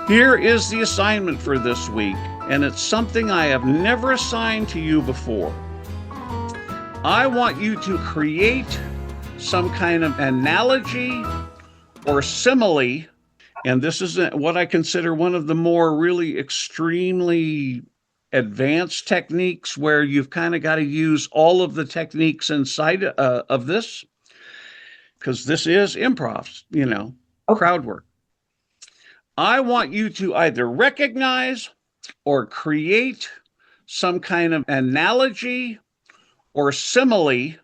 Here is the assignment for this week, and it's something I have never assigned to you before. I want you to create some kind of analogy or simile, and this is what I consider one of the more really extremely advanced techniques where you've kind of got to use all of the techniques inside of this, because this is improv, Okay. crowd work. I want you to either recognize or create some kind of analogy or simile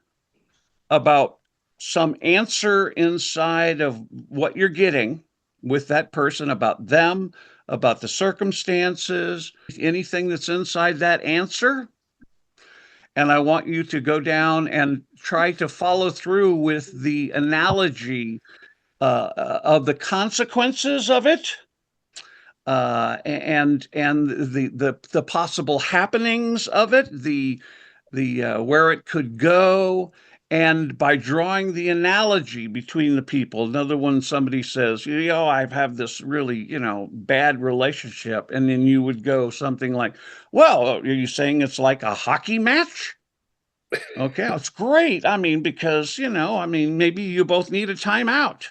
about some answer inside of what you're getting with that person, about them, about the circumstances, anything that's inside that answer. And I want you to go down and try to follow through with the analogy of the consequences of it, and the possible happenings of it, the where it could go, and by drawing the analogy between the people. Another one, somebody says, I've had this really, bad relationship, and then you would go something like, well, are you saying it's like a hockey match? Okay, that's great. I mean, because maybe you both need a timeout.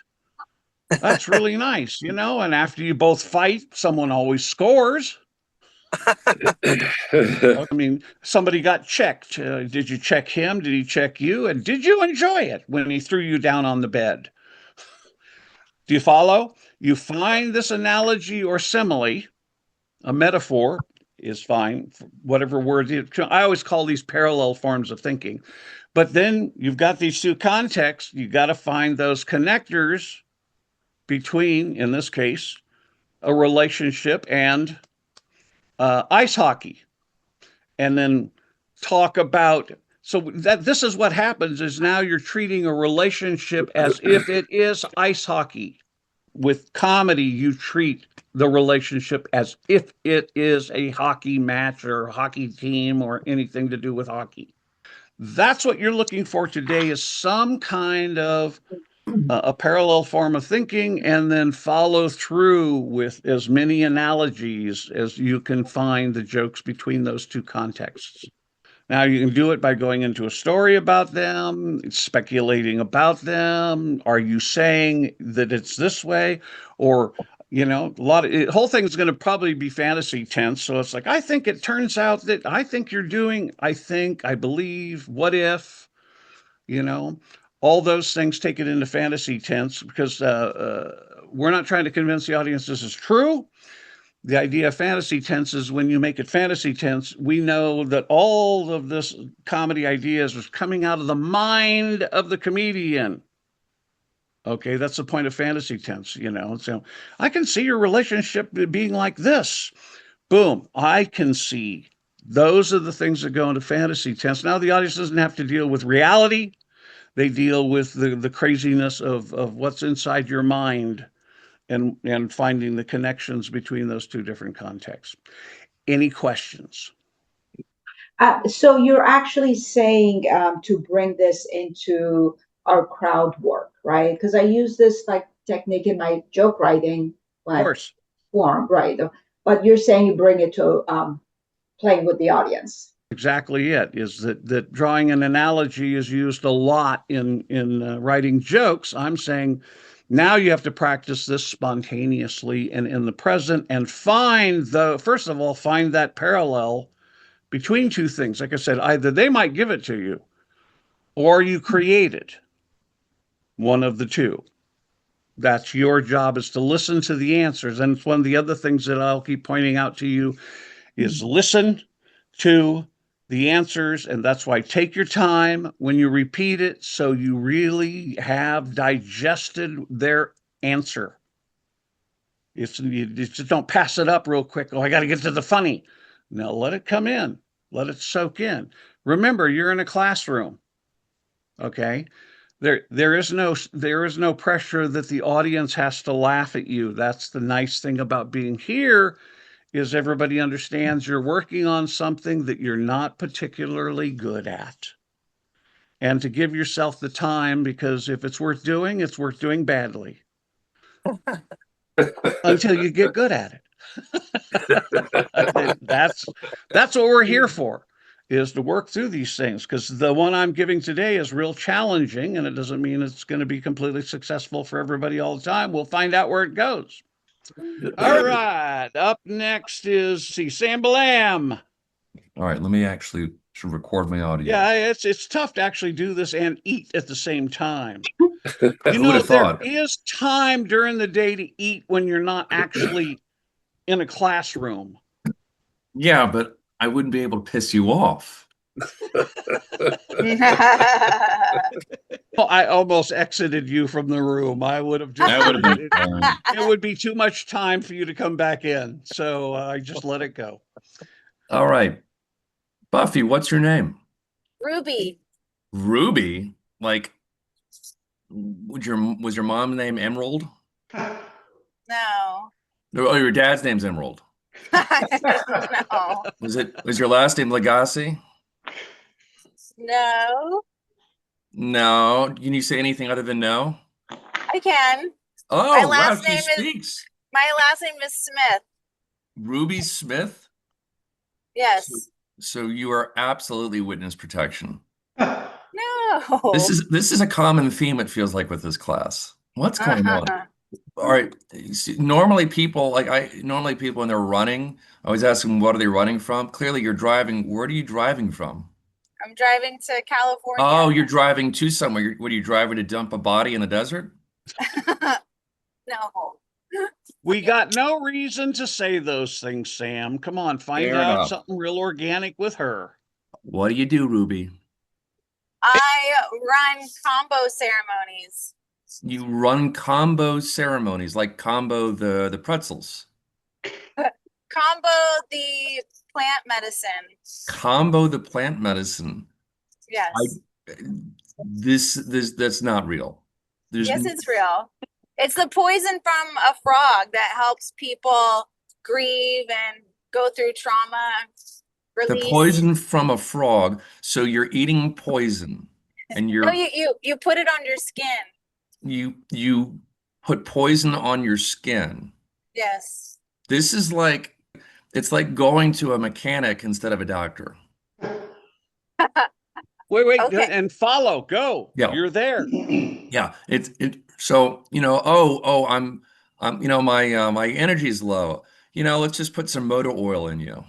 That's really nice, and after you both fight, someone always scores. I mean, somebody got checked. Did you check him? Did he check you? And did you enjoy it when he threw you down on the bed? Do you follow? You find this analogy or simile, a metaphor is fine, whatever word. I always call these parallel forms of thinking. But then you've got these two contexts. You got to find those connectors between, in this case, a relationship and ice hockey, and then talk about, so that this is what happens is now you're treating a relationship as if it is ice hockey. With comedy, you treat the relationship as if it is a hockey match or a hockey team or anything to do with hockey. That's what you're looking for today, is some kind of a parallel form of thinking, and then follow through with as many analogies as you can find the jokes between those two contexts. Now, you can do it by going into a story about them, speculating about them. Are you saying that it's this way? Or, a lot of the whole thing is going to probably be fantasy tense. So it's like, I think it turns out that I think you're doing, I think, I believe, what if, you know, all those things take it into fantasy tense, because we're not trying to convince the audience this is true. The idea of fantasy tense is when you make it fantasy tense, we know that all of this comedy ideas is coming out of the mind of the comedian. Okay, that's the point of fantasy tense. So I can see your relationship being like this. Boom, I can see. Those are the things that go into fantasy tense. Now the audience doesn't have to deal with reality. They deal with the craziness of what's inside your mind, and finding the connections between those two different contexts. Any questions? So you're actually saying to bring this into our crowd work, right? Because I use this like technique in my joke writing Of like course. form, right? But you're saying you bring it to playing with the audience. Exactly it is that drawing an analogy is used a lot in writing jokes. I'm saying now you have to practice this spontaneously and in the present, and find the first of all find that parallel between two things. Like I said, either they might give it to you or you create it. One of the two. That's your job, is to listen to the answers. And it's one of the other things that I'll keep pointing out to you is listen to the answers. And that's why take your time when you repeat it, so you really have digested their answer. You just don't pass it up real quick. Oh, I got to get to the funny. No, let it come in. Let it soak in. Remember, you're in a classroom. Okay. There is no pressure that the audience has to laugh at you. That's the nice thing about being here, is everybody understands you're working on something that you're not particularly good at. And to give yourself the time, because if it's worth doing, it's worth doing badly. until you get good at it. That's what we're here for, is to work through these things, because the one I'm giving today is real challenging, and it doesn't mean it's going to be completely successful for everybody all the time. We'll find out where it goes. All right, up next is Sam Balam. All right, let me actually record my audio. Yeah, it's tough to actually do this and eat at the same time. Who would have There thought? is time during the day to eat when you're not actually in a classroom. Yeah, but I wouldn't be able to piss you off. Well, I almost exited you from the room. I would have just, That would have been fun. it would be too much time for you to come back in. So I just let it go. All right. Buffy, what's your name? Ruby. Ruby? Like, was your mom's name Emerald? No. Oh, your dad's name's Emerald. No. Was your last name Legacy? No. No. Can you say anything other than no? I can. Oh, wow, last she name is- speaks. My last name is Smith. Ruby Smith? Yes. So you are absolutely witness protection. No. This is a common theme, it feels like, with this class. What's going on? All right. See, normally people when they're running, I always ask them, what are they running from? Clearly you're driving. Where are you driving from? I'm driving to California. Oh, you're driving to somewhere. What are you driving to dump a body in the desert? No. We got no reason to say those things, Sam. Come on, find Fair out enough. something real organic with her. What do you do, Ruby? I run combo ceremonies. You run combo ceremonies, like combo the pretzels. Combo the plant medicine. Combo the plant medicine. Yes. That's not real. Yes, it's real. It's the poison from a frog that helps people grieve and go through trauma. The Release. poison from a frog. So you're eating poison, and No, you put it on your skin. you put poison on your skin. Yes. This is like, it's like going to a mechanic instead of a doctor. Wait, Okay. and follow, go. Yeah. You're there. Yeah, so I'm my energy is low. Let's just put some motor oil in you.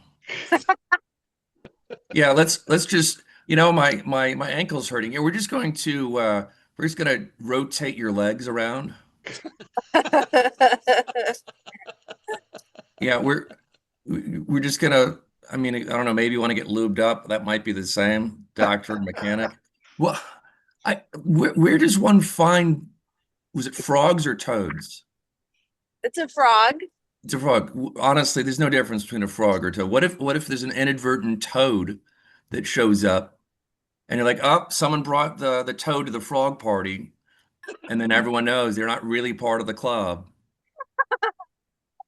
Yeah, let's just my ankle's hurting. Yeah, we're just gonna rotate your legs around. Yeah, we're just gonna, I don't know, maybe you want to get lubed up. That might be the same, doctor and mechanic. Well, where does one find, was it frogs or toads? It's a frog. It's a frog. Honestly, there's no difference between a frog or a toad. What if there's an inadvertent toad that shows up and you're like, oh, someone brought the toad to the frog party, and then everyone knows they're not really part of the club.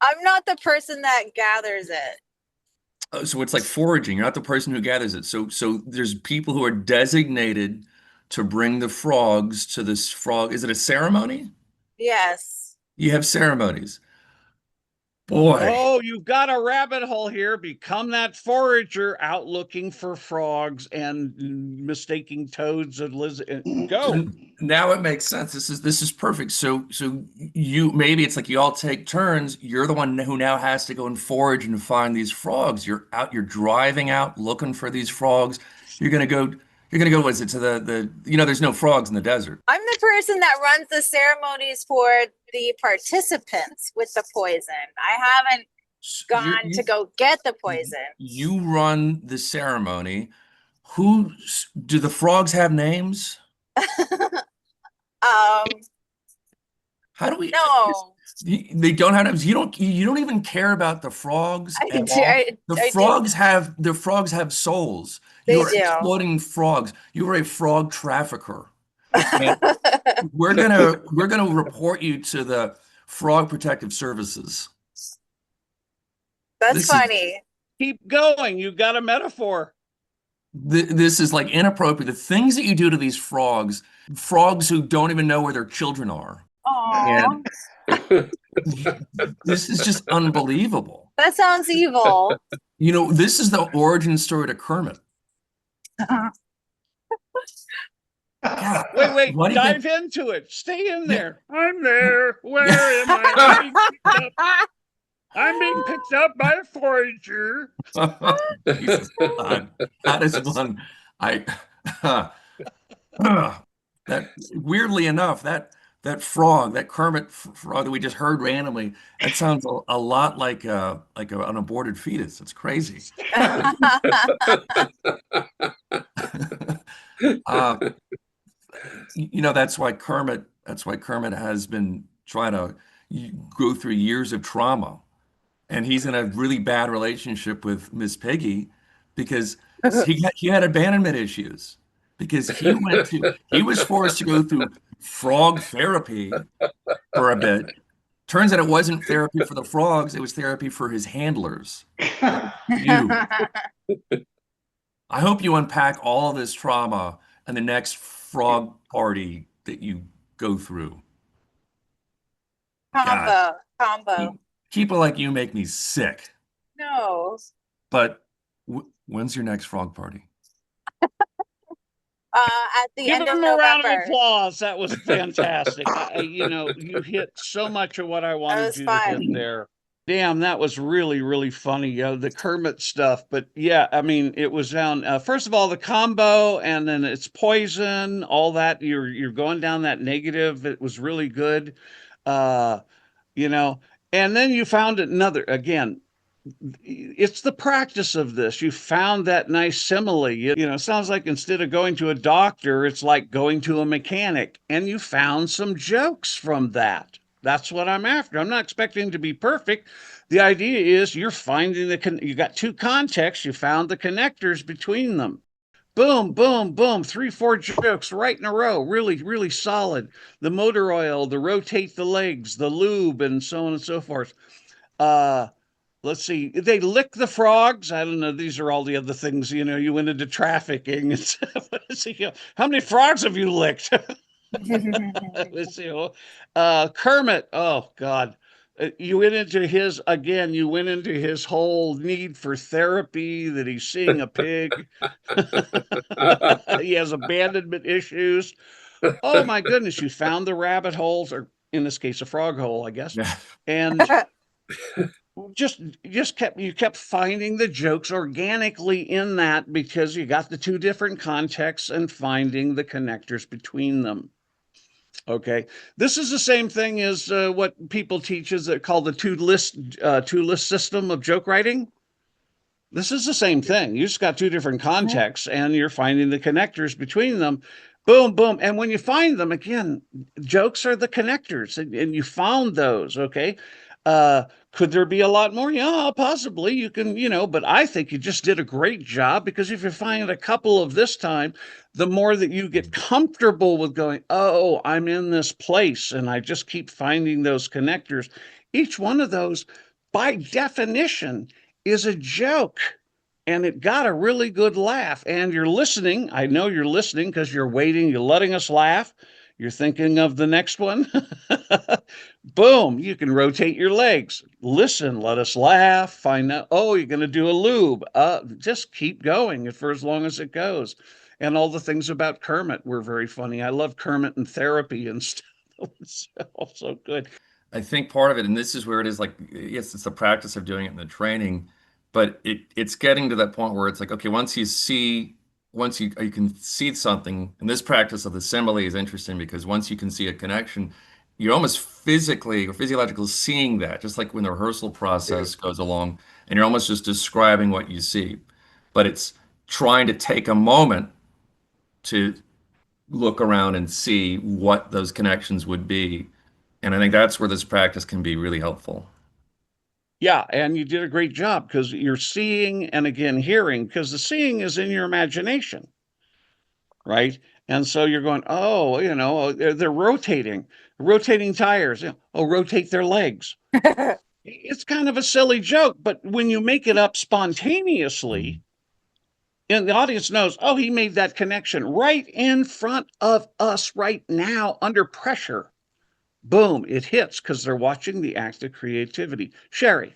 I'm not the person that gathers it. So it's like foraging. You're not the person who gathers it. So there's people who are designated to bring the frogs to this frog. Is it a ceremony? Yes. You have ceremonies. Boy. Oh, you've got a rabbit hole here. Become that forager out looking for frogs and mistaking toads and lizards. Go. Now it makes sense. This is perfect. So maybe it's like you all take turns. You're the one who now has to go and forage and find these frogs. You're driving out looking for these frogs. You're gonna go, what is it, to there's no frogs in the desert. I'm the person that runs the ceremonies for the participants with the poison. I haven't gone to go get the poison. You run the ceremony. Do the frogs have names? How do we? No. They don't have names. You don't even care about the frogs at all. The frogs have souls. You're exploiting frogs. You are a frog trafficker. We're gonna report you to the Frog Protective Services. That's funny. Keep going. You've got a metaphor. This is like inappropriate. The things that you do to these frogs who don't even know where their children are. Aww. This is just unbelievable. That sounds evil. This is the origin story to Kermit. God, wait, dive into it. Stay in there. I'm there. Where am I? I'm being picked up by a forager. Jesus God. That is one. That weirdly enough, that frog, that Kermit frog that we just heard randomly, that sounds a lot like an aborted fetus. It's crazy. That's why Kermit has been trying to go through years of trauma, and he's in a really bad relationship with Miss Piggy because he had abandonment issues because he was forced to go through frog therapy for a bit. Turns out it wasn't therapy for the frogs, it was therapy for his handlers. You. I hope you unpack all of this trauma and the next frog party that you go through. Combo. People like you make me sick. No. But when's your next frog party? At the Give end of him November. a round of applause. That was fantastic. You hit so much of what I wanted you to hit there. Damn, that was really, really funny. The Kermit stuff. But yeah, I mean, it was down. First of all, the combo, and then it's poison, all that. You're going down that negative. It was really good. And then you found another again. It's the practice of this. You found that nice simile. It sounds like instead of going to a doctor, it's like going to a mechanic, and you found some jokes from that. That's what I'm after. I'm not expecting to be perfect. The idea is you're finding you got two contexts, you found the connectors between them. Boom, boom, boom, 3, 4 jokes right in a row. Really, really solid. The motor oil, the rotate the legs, the lube, and so on and so forth. Let's see. They lick the frogs. I don't know. These are all the other things. You went into trafficking. How many frogs have you licked? Let's see. Kermit. Oh God. You went into his whole need for therapy, that he's seeing a pig. He has abandonment issues. Oh my goodness. You found the rabbit holes, or in this case, a frog hole, I guess. Yeah. And you kept finding the jokes organically in that, because you got the two different contexts and finding the connectors between them. Okay, this is the same thing as what people teach is called the two list system of joke writing. This is the same thing. You just got two different contexts, and you're finding the connectors between them. Boom, boom. And when you find them, again, jokes are the connectors, and you found those. Okay. Could there be a lot more? Yeah, possibly. You can, but I think you just did a great job, because if you find a couple of this time, the more that you get comfortable with going, oh, I'm in this place, and I just keep finding those connectors. Each one of those, by definition, is a joke, and it got a really good laugh. And you're listening. I know you're listening because you're waiting. You're letting us laugh. You're thinking of the next one. Boom, you can rotate your legs. Listen, let us laugh. Find out, oh, you're going to do a lube. Just keep going for as long as it goes. And all the things about Kermit were very funny. I love Kermit and therapy and stuff. It's also good. I think part of it, and this is where it is like, yes, it's the practice of doing it in the training, but it's getting to that point where it's like, okay, once you can see something, and this practice of the simile is interesting, because once you can see a connection, you're almost physically or physiologically seeing that, just like when the rehearsal process goes along, and you're almost just describing what you see. But it's trying to take a moment to look around and see what those connections would be. And I think that's where this practice can be really helpful. Yeah, and you did a great job, because you're seeing and again hearing, because the seeing is in your imagination, right? And so you're going, oh, they're rotating tires. Oh, rotate their legs. It's kind of a silly joke, but when you make it up spontaneously, and the audience knows, oh, he made that connection right in front of us right now under pressure. boom, it hits because they're watching the act of creativity. Sherry.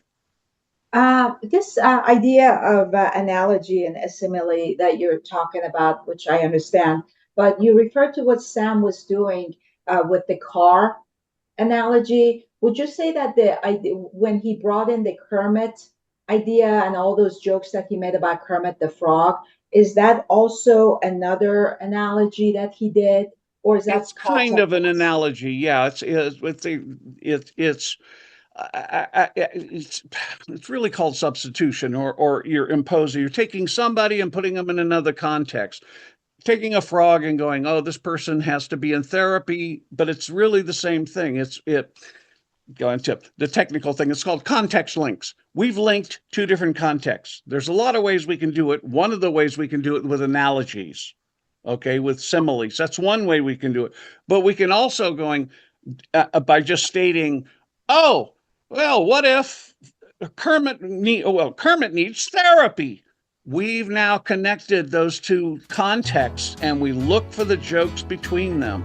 This idea of analogy and a simile that you're talking about, which I understand, but you referred to what Sam was doing with the car analogy. Would you say that the idea, when he brought in the Kermit idea and all those jokes that he made about Kermit the Frog, is that also another analogy that he did, or is that It's kind of an analogy, yeah. It's really called substitution, or you're imposing. You're taking somebody and putting them in another context. Taking a frog and going, oh, this person has to be in therapy, but it's really the same thing. Going to the technical thing. It's called context links. We've linked two different contexts. There's a lot of ways we can do it. One of the ways we can do it with analogies, okay, with similes. That's one way we can do it. But we can also by just stating, oh, well, what if Kermit needs therapy? We've now connected those two contexts and we look for the jokes between them.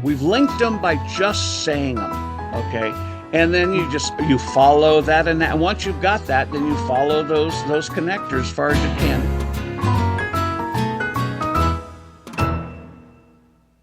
We've linked them by just saying them, okay? And then you follow that, and once you've got that, then you follow those connectors as far as you can.